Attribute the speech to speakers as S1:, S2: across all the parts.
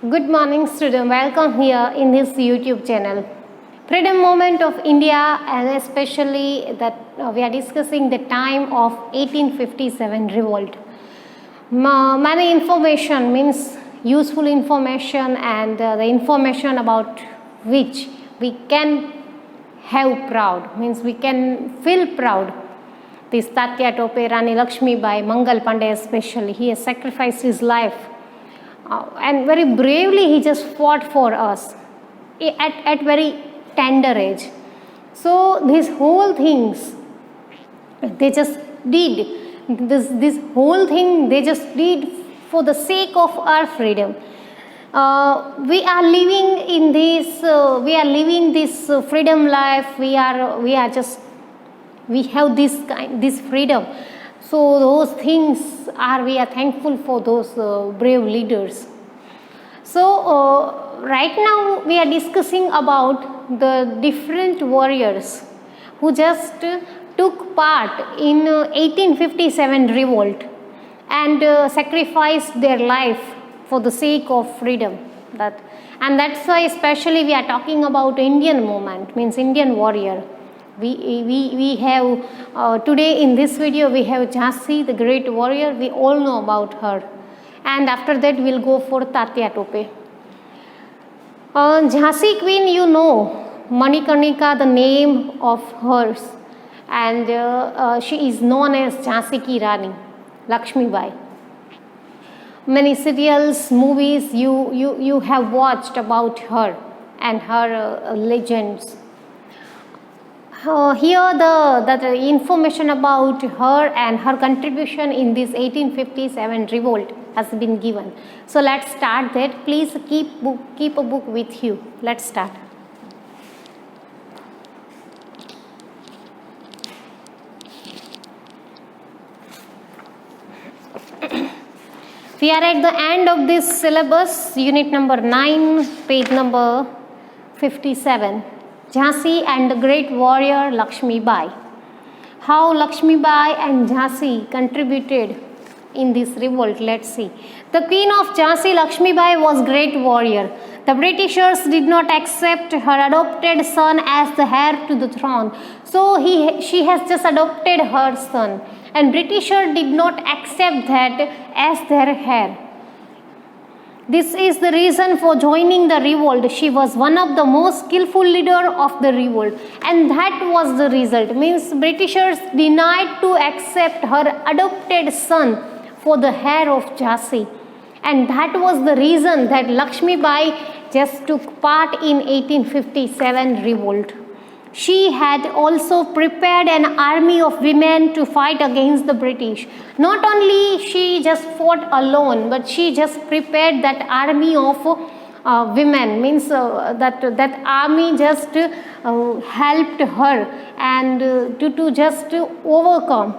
S1: Good morning, student. Welcome here in this YouTube channel. Freedom movement of India, and especially that we are discussing the time of 1857 revolt. Many information means useful information, and the information about which we can have proud, means we can feel proud. This Tatya Tope, Rani Lakshmi Bai, Mangal Pandey especially, he has sacrificed his life. And very bravely he just fought for us at very tender age. So these whole things they just did, this whole thing they just did for the sake of our freedom. We are living in this freedom life. We have this freedom. So those things we are thankful for those brave leaders. So right now we are discussing about the different warriors who just took part in 1857 revolt and sacrificed their life for the sake of freedom. And that's why especially we are talking about Indian movement, means Indian warrior. We have today in this video we have Jhansi, the great warrior. We all know about her, and after that we'll go for Tatya Tope. Jhansi Queen, you know Manikarnika, the name of hers, and she is known as Jhansi Ki Rani, Lakshmi Bai. Many serials, movies you have watched about her and her legends. Here the information about her and her contribution in this 1857 revolt has been given. So let's start that. Please keep a book with you. Let's start. We are at the end of this syllabus, unit number 9, page number 57. Jhansi and the great warrior Lakshmi Bai. How Lakshmi Bai and Jhansi contributed in this revolt, let's see. The queen of Jhansi, Lakshmi Bai, was great warrior. The Britishers did not accept her adopted son as the heir to the throne. So she has just adopted her son, and Britishers did not accept that as their heir. This is the reason for joining the revolt. She was one of the most skillful leader of the revolt, and that was the result. Means Britishers denied to accept her adopted son for the heir of Jhansi, and that was the reason that Lakshmi Bai just took part in 1857 revolt. She had also prepared an army of women to fight against the British. Not only she just fought alone, but she just prepared that army of women. Means that army just helped her and to just overcome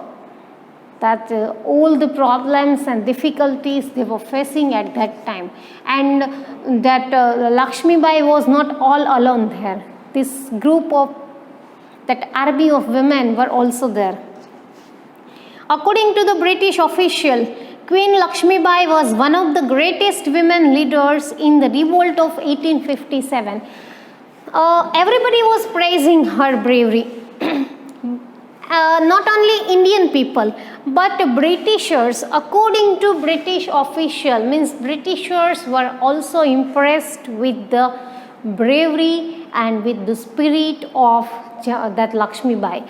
S1: that all the problems and difficulties they were facing at that time. And that Lakshmi Bai was not all alone there. This group of that army of women were also there. According to the British official, Queen Lakshmi Bai was one of the greatest women leaders in the revolt of 1857. Everybody was praising her bravery. Not only Indian people, but Britishers, according to British official, means Britishers were also impressed with the bravery and with the spirit of that Lakshmi Bai.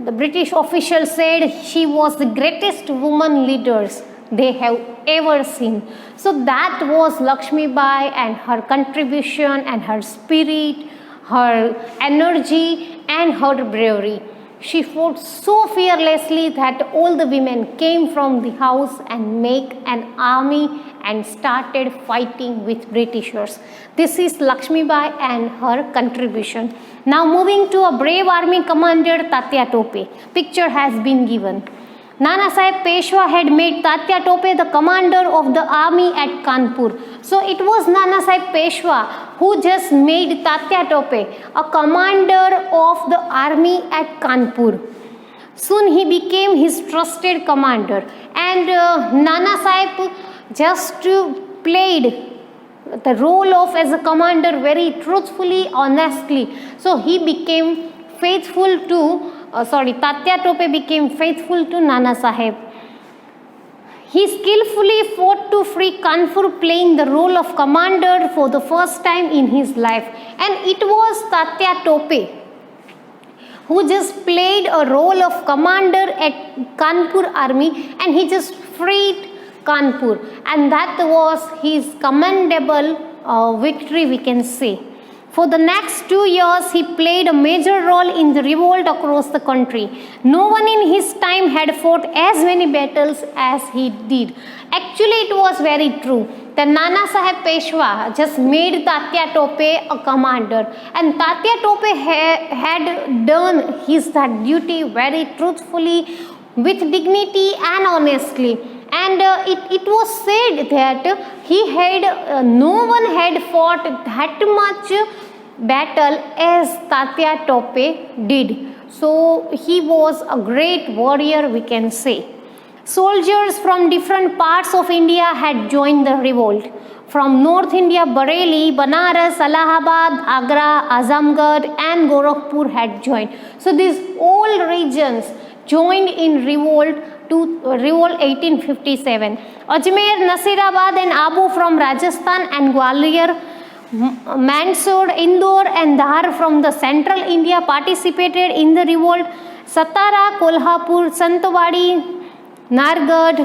S1: The British official said she was the greatest woman leaders they have ever seen. So that was Lakshmi Bai and her contribution and her spirit, her energy and her bravery. She fought so fearlessly that all the women came from the house and make an army and started fighting with Britishers. This is Lakshmi Bai and her contribution. Now moving to a brave army commander, Tatya Tope. Picture has been given. Nana Sahib Peshwa had made Tatya Tope the commander of the army at Kanpur. So it was Nana Sahib Peshwa who just made Tatya Tope a commander of the army at Kanpur. Soon he became his trusted commander, and Nana Sahib just played the role of as a commander very truthfully, honestly. So he became faithful to Tatya Tope became faithful to Nana Saheb. He skillfully fought to free Kanpur, playing the role of commander for the first time in his life. And it was Tatya Tope who just played a role of commander at Kanpur army, and he just freed Kanpur, and that was his commendable victory, we can say. For the next 2 years, he played a major role in the revolt across the country. No one in his time had fought as many battles as he did. Actually, it was very true. The Nana Saheb Peshwa just made Tatya Tope a commander, and Tatya Tope had done his duty very truthfully, with dignity and honestly. And it was said that he had no one had fought that much battle as Tatya Tope did. So he was a great warrior, we can say. Soldiers from different parts of India had joined the revolt. From North India, Bareilly, Banaras, Allahabad, Agra, Azamgarh and Gorakhpur had joined. So these all regions joined in revolt 1857. Ajmer, Nasirabad and Abu from Rajasthan and Gwalior, Mandsaur, Indore and Dhar from the central India participated in the revolt. Satara, Kolhapur, Santwadi, Nargad,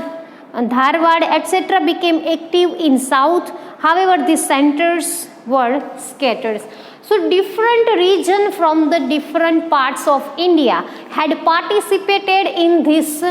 S1: Dharwad, etc. became active in south. However, these centers were scattered. So different region from the different parts of India had participated in this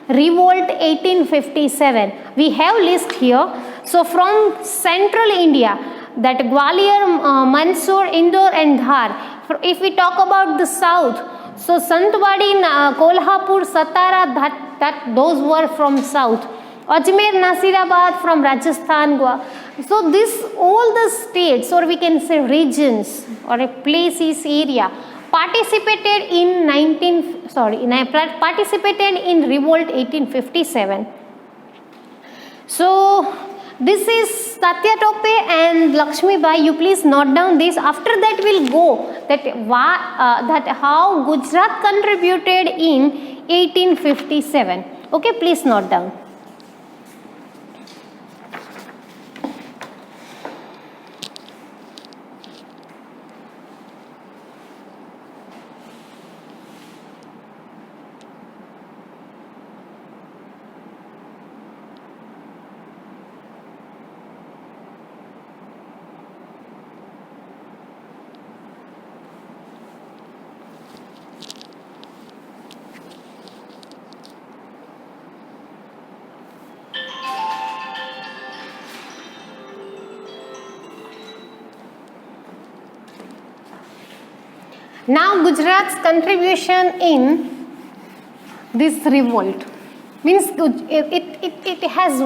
S1: revolt 1857. We have list here. So from central India, that Gwalior, Mandsaur, Indore and Dhar. If we talk about the south, so Santwadi, Kolhapur, Satara, that those were from south. Ajmer, Nasirabad from Rajasthan, Goa. So this all the states, or we can say regions or a places area, participated in participated in revolt 1857. So this is Tatya Tope and Lakshmi Bai. You please note down this. After that we'll go that how Gujarat contributed in 1857. Okay, please note down. Now Gujarat's contribution in this revolt means it has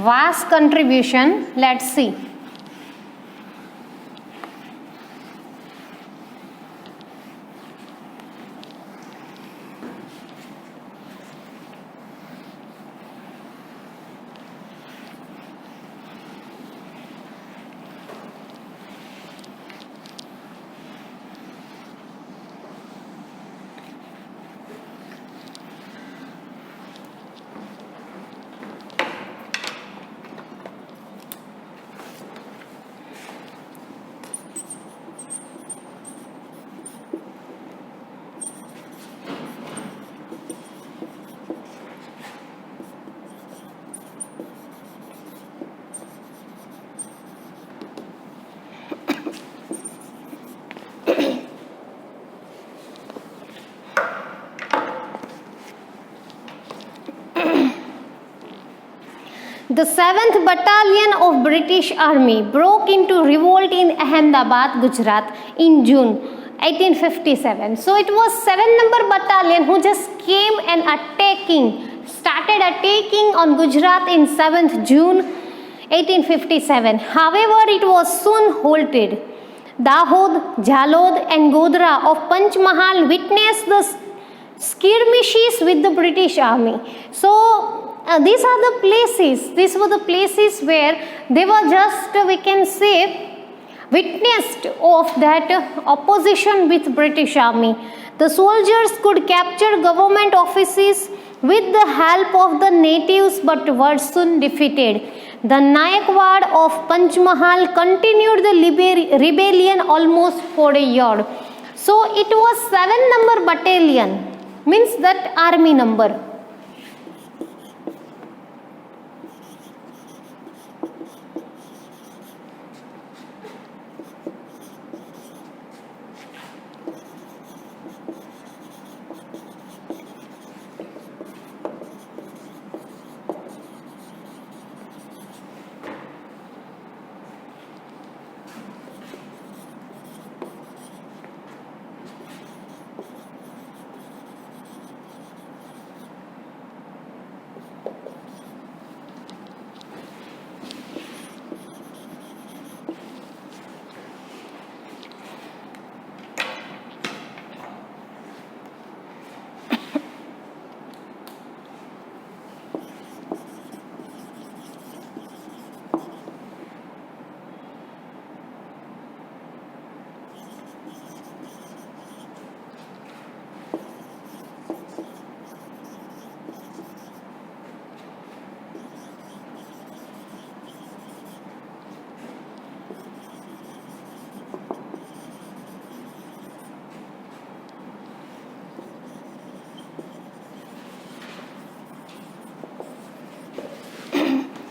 S1: vast contribution. Let's see. The 7th Battalion of British Army broke into revolt in Ahmedabad, Gujarat in June 1857. So it was 7th Battalion who just came and started attacking on Gujarat in 7th June 1857. However, it was soon halted. Dahod, Jalod and Godhra of Panchmahal witnessed the skirmishes with the British army. So these are the places, these were the places where they were just, we can say, witnessed of that opposition with British army. The soldiers could capture government offices with the help of the natives but were soon defeated. The Nayakwad of Panchmahal continued the rebellion almost for a year. So it was 7-number battalion, means that army number.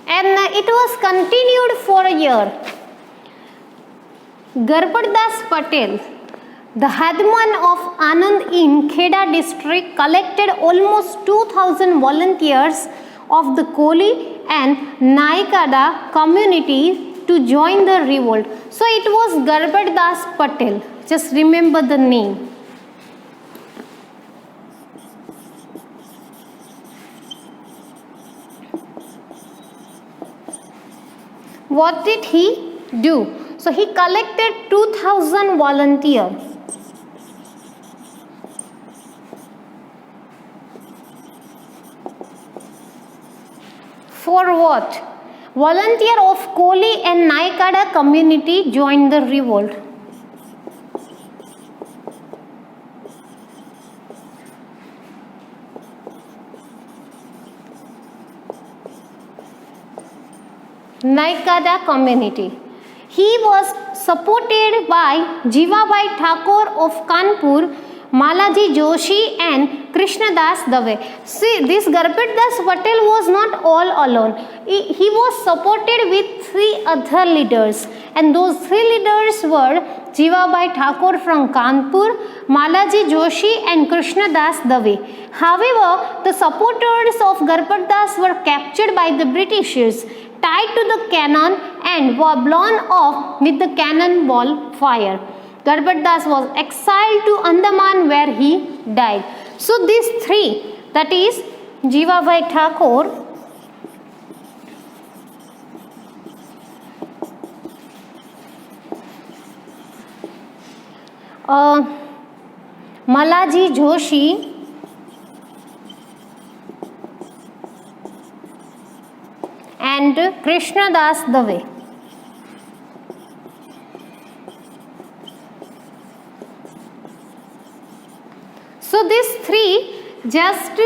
S1: And it was continued for a year. Garpaddas Patel, the headman of Anand in Kheda district, collected almost 2,000 volunteers of the Koli and Naikada community to join the revolt. So it was Garpaddas Patel. Just remember the name. What did he do? So he collected 2,000 volunteers. For what? Volunteer of Koli and Naikada community joined the revolt. Naikada community. He was supported by Jivabai Thakur of Kanpur, Malaji Joshi and Krishnadas Dave. See, this Garpaddas Patel was not all alone. He was supported with 3 other leaders, and those 3 leaders were Jivabai Thakur from Kanpur, Malaji Joshi and Krishnadas Dave. However, the supporters of Garpaddas were captured by the Britishers, tied to the cannon and were blown off with the cannonball fire. Garpaddas was exiled to Andaman where he died. So these 3, that is Jivabai Thakur, Malaji Joshi and Krishnadas Dave. So these 3 just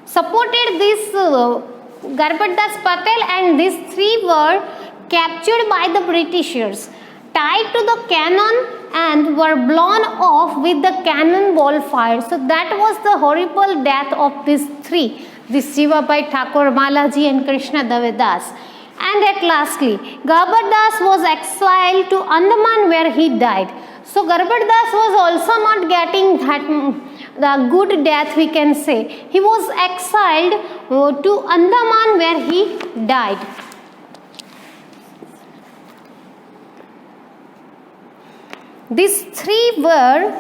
S1: supported this Garpaddas Patel, and these 3 were captured by the Britishers, tied to the cannon and were blown off with the cannonball fire. So that was the horrible death of these 3. This Jivabai Thakur, Malaji and Krishna Das. And at lastly, Garpaddas was exiled to Andaman where he died. So Garpaddas was also not getting the good death, we can say. He was exiled to Andaman where he died. These 3 were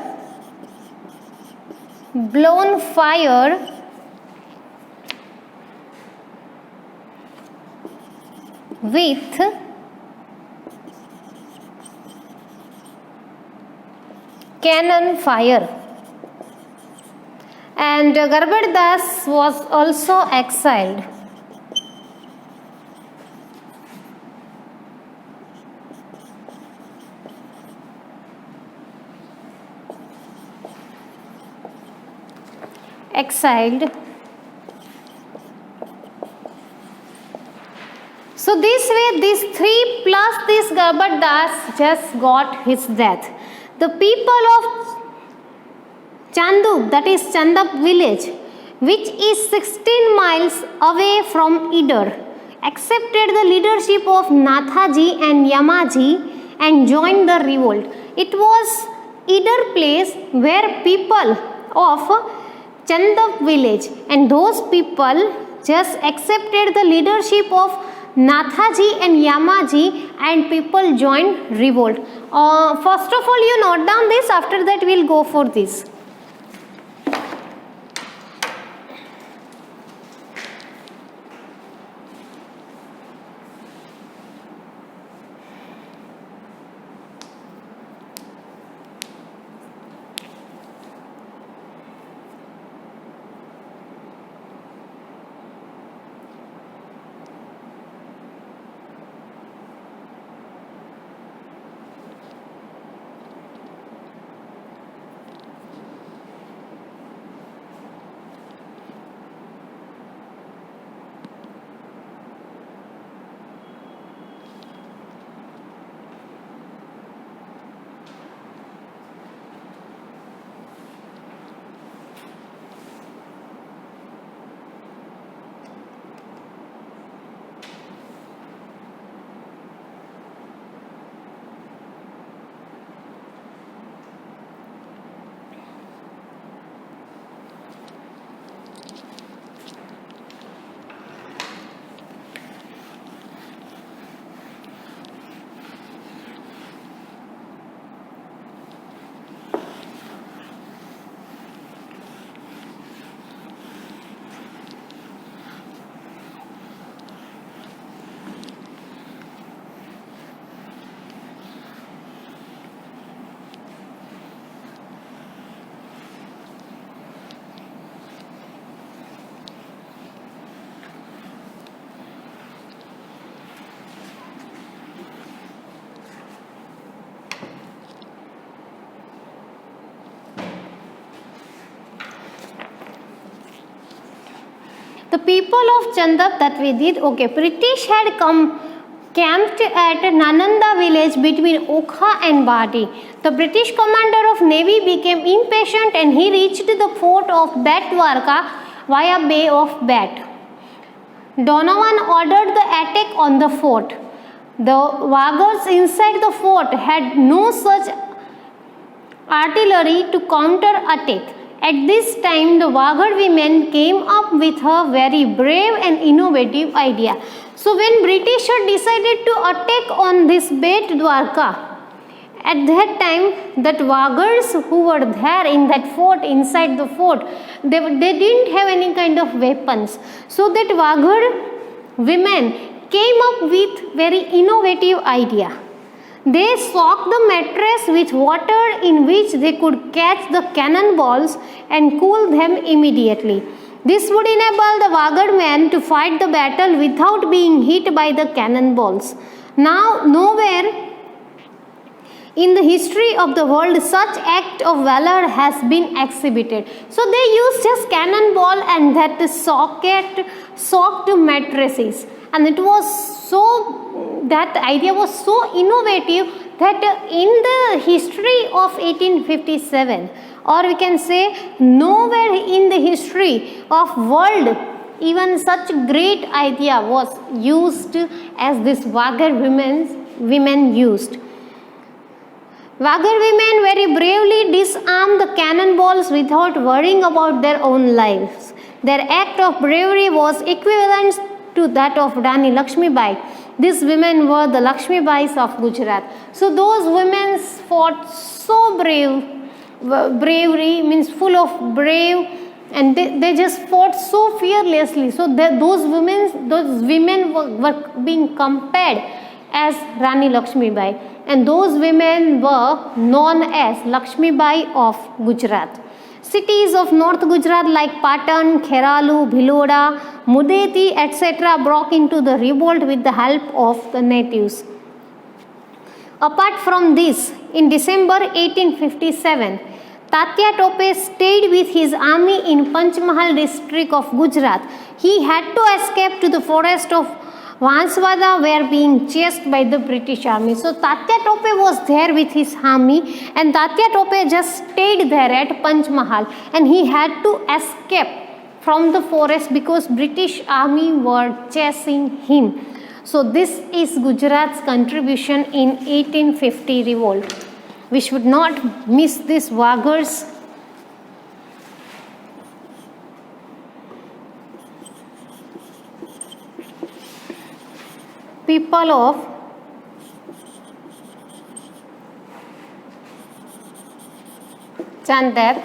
S1: blown fire with cannon fire, and Garbhad Das was also exiled. So this way, these three plus this Garbhad Das just got his death. The people of Chandup, that is Chandup village, which is 16 miles away from Idar, accepted the leadership of Nathaji and Yamaji and joined the revolt. It was Idar place where people of Chandup village, and those people just accepted the leadership of Nathaji and Yamaji, and people joined revolt. First of all, you note down this, after that we will go for this. The people of Chandup that we did, okay, British had camped at Nananda village between Okha and Badi. The British commander of navy became impatient and he reached the fort of Bet Dwarka via Bay of Bet. Donovan ordered the attack on the fort. The Wagars inside the fort had no such artillery to counter attack. At this time, the Wagar women came up with a very brave and innovative idea. So when British decided to attack on this Bet Dwarka, at that time, that Wagars who were there in that fort, inside the fort, they didn't have any kind of weapons. So that Wagar women came up with very innovative idea. They soaked the mattress with water in which they could catch the cannonballs and cool them immediately. This would enable the Wagar men to fight the battle without being hit by the cannonballs. Now, nowhere in the history of the world such act of valor has been exhibited. So they used just cannonball and that soaked mattresses, and it was so, that idea was so innovative that in the history of 1857, or we can say nowhere in the history of world even such great idea was used as this Wagar women used. Wagar women very bravely disarmed the cannonballs without worrying about their own lives. Their act of bravery was equivalent to that of Rani Lakshmibai. These women were the Lakshmibais of Gujarat. So those women fought so bravery means full of brave, and they just fought so fearlessly. So those women were being compared as Rani Lakshmibai, and those women were known as Lakshmibai of Gujarat. Cities of North Gujarat like Patan, Kheralu, Bhiloda, Mudeti, etc. broke into the revolt with the help of the natives. Apart from this, in December 1857, Tatya Tope stayed with his army in Panchmahal district of Gujarat. He had to escape to the forest of Vanswada where being chased by the British army. So Tatya Tope was there with his army, and Tatya Tope just stayed there at Panchmahal, and he had to escape from the forest because British army were chasing him. So this is Gujarat's contribution in 1850 revolt. We should not miss these Wagars. People of Chandar,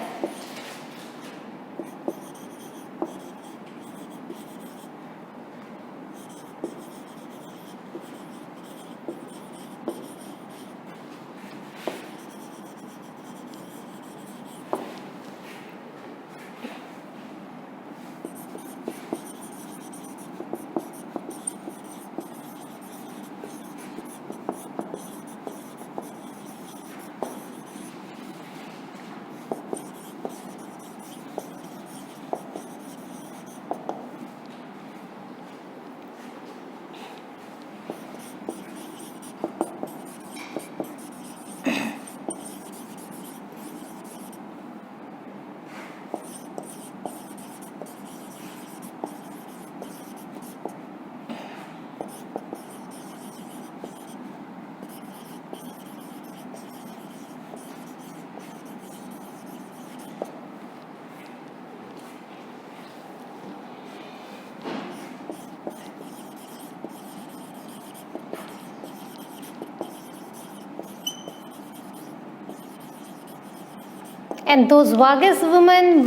S1: and those Vagas women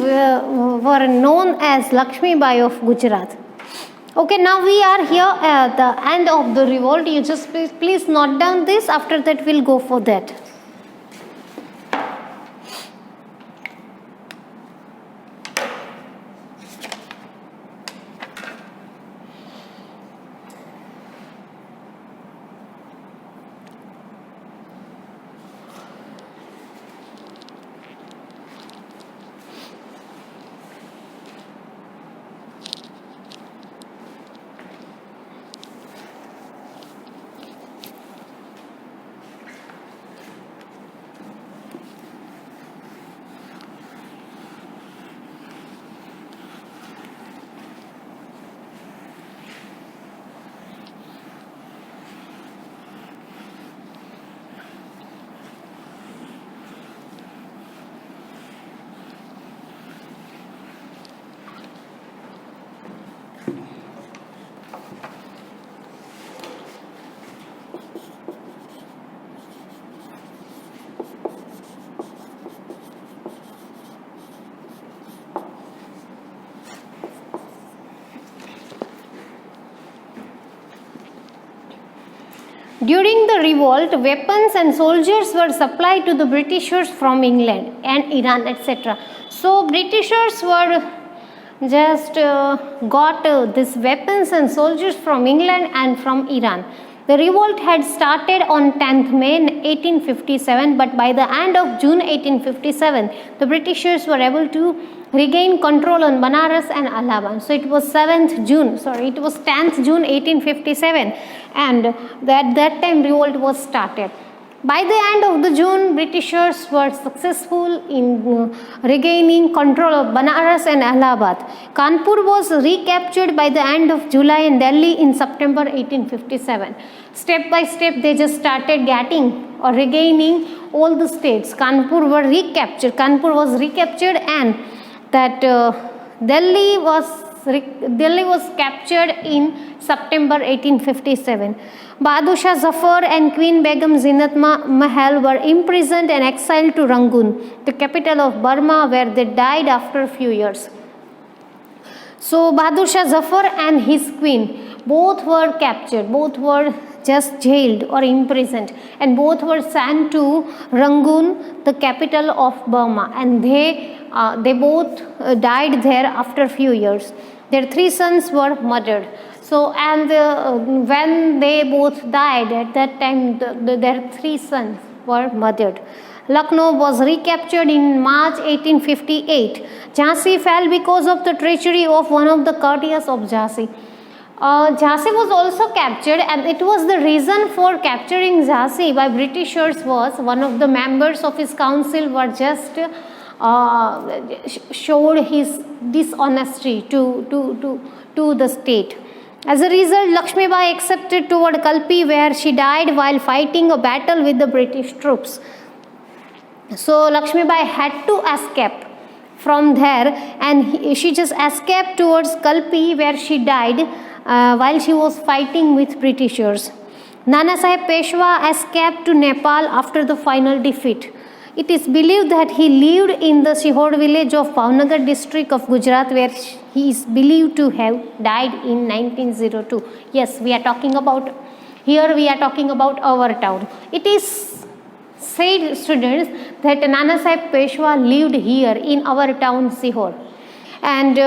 S1: were known as Lakshmi Bai of Gujarat. Okay, now we are here at the end of the revolt. You just please note down this. After that, we'll go for that. During the revolt, weapons and soldiers were supplied to the Britishers from England and Iran, etc. So Britishers were just got these weapons and soldiers from England and from Iran. The revolt had started on 10th May 1857, but by the end of June 1857, the Britishers were able to regain control on Banaras and Allahabad. So it was 10th June 1857, and at that time revolt was started. By the end of the June, Britishers were successful in regaining control of Banaras and Allahabad. Kanpur was recaptured by the end of July and Delhi in September 1857. Step by step, they just started getting or regaining all the states. Kanpur was recaptured, and that Delhi was captured in September 1857. Bahadur Shah Zafar and Queen Begum Zinat Mahal were imprisoned and exiled to Rangoon, the capital of Burma, where they died after a few years. So Bahadur Shah Zafar and his queen both were captured. Both were just jailed or imprisoned, and both were sent to Rangoon, the capital of Burma, and they both died there after a few years. Their 3 sons were murdered. So, and when they both died, at that time, their 3 sons were murdered. Lucknow was recaptured in March 1858. Jhansi fell because of the treachery of one of the courtiers of Jhansi. Jhansi was also captured, and it was the reason for capturing Jhansi by Britishers was one of the members of his council were just showed his dishonesty to the state. As a result, Lakshmibai accepted toward Kalpi, where she died while fighting a battle with the British troops. So Lakshmibai had to escape from there, and she just escaped towards Kalpi, where she died while she was fighting with Britishers. Nana Sahib Peshwa escaped to Nepal after the final defeat. It is believed that he lived in the Sihor village of Bhavnagar district of Gujarat, where he is believed to have died in 1902. Yes, we are talking about our town. It is said, students, that Nana Sahib Peshwa lived here in our town Sihor, and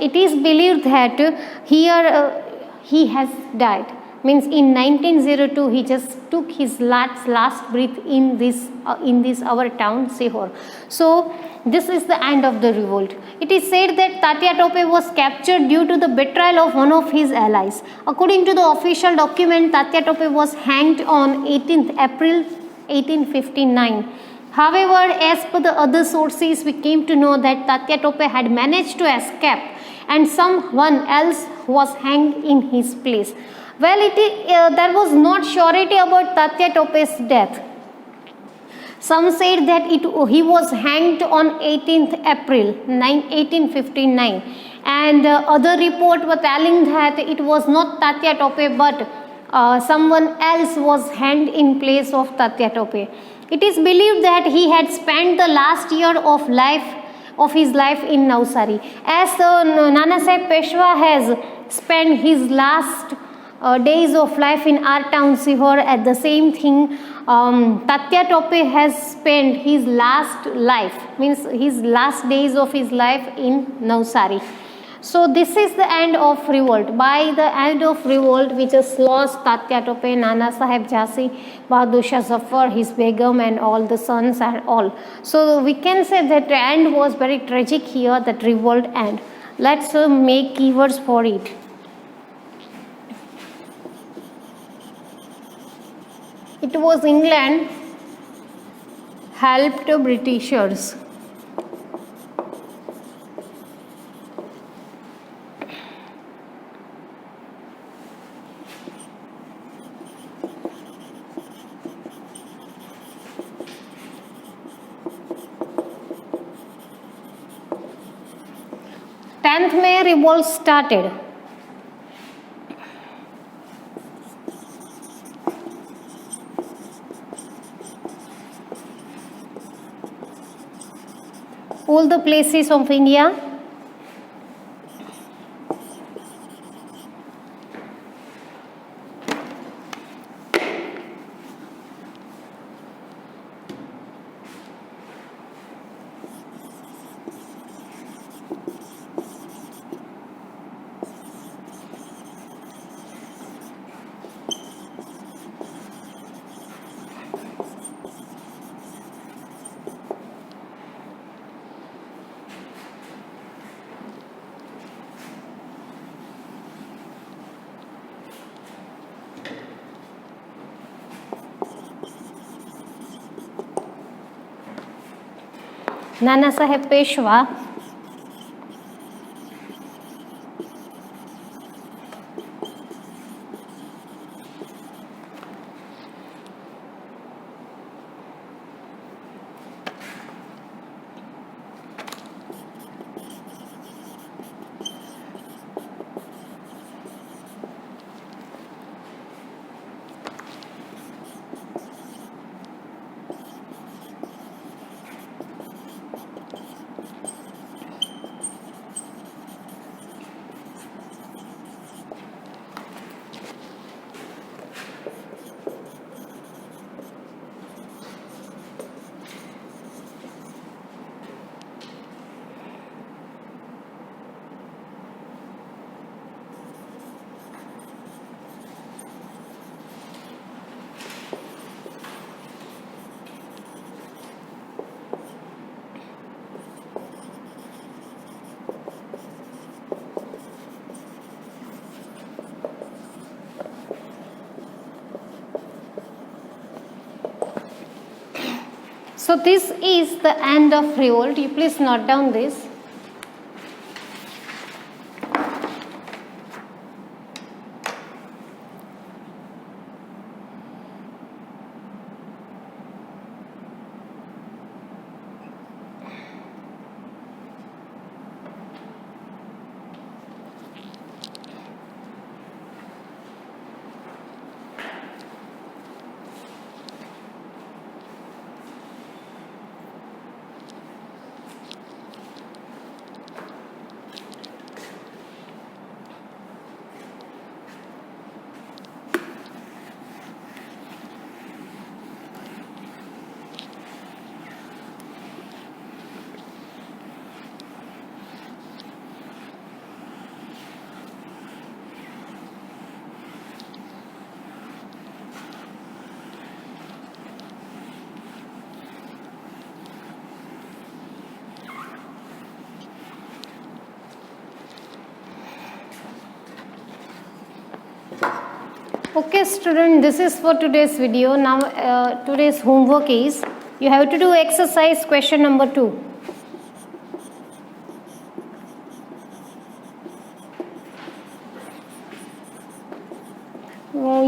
S1: it is believed that here he has died. Means in 1902 he just took his last breath in this our town Sihor. So this is the end of the revolt. It is said that Tatya Tope was captured due to the betrayal of one of his allies. According to the official document, Tatya Tope was hanged on 18th April 1859. However, as per the other sources, we came to know that Tatya Tope had managed to escape and someone else was hanged in his place. Well, there was not surety about Tatya Tope's death. Some said that he was hanged on 18th April 1859, and other report were telling that it was not Tatya Tope but someone else was hanged in place of Tatya Tope. It is believed that he had spent the last year of his life in Navsari. As Nana Sahib Peshwa has spent his last days of life in our town Sihor, at the same thing Tatya Tope has spent his last days of his life in Navsari. So this is the end of revolt. By the end of revolt, we just lost Tatya Tope, Nana Sahib Jhansi, Bahadur Shah Zafar, his Begum and all the sons and all. So we can say that the end was very tragic here, that revolt end. Let's make keywords for it. It was England helped Britishers. May revolt started. All the places of India. Nana Sahib Peshwa So this is the end of revolt. You please note down this. Okay student, this is for today's video. Now today's homework is you have to do exercise question number 2.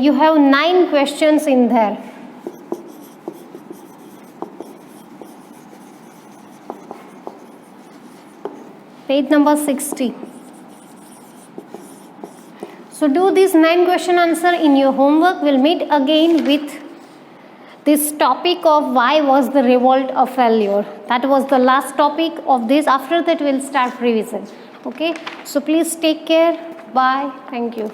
S1: You have 9 questions in there. Page number 60. So do this 9 question answer in your homework. We'll meet again with this topic of why was the revolt a failure. That was the last topic of this. After that we'll start revision. Okay. So please take care. Bye. Thank you.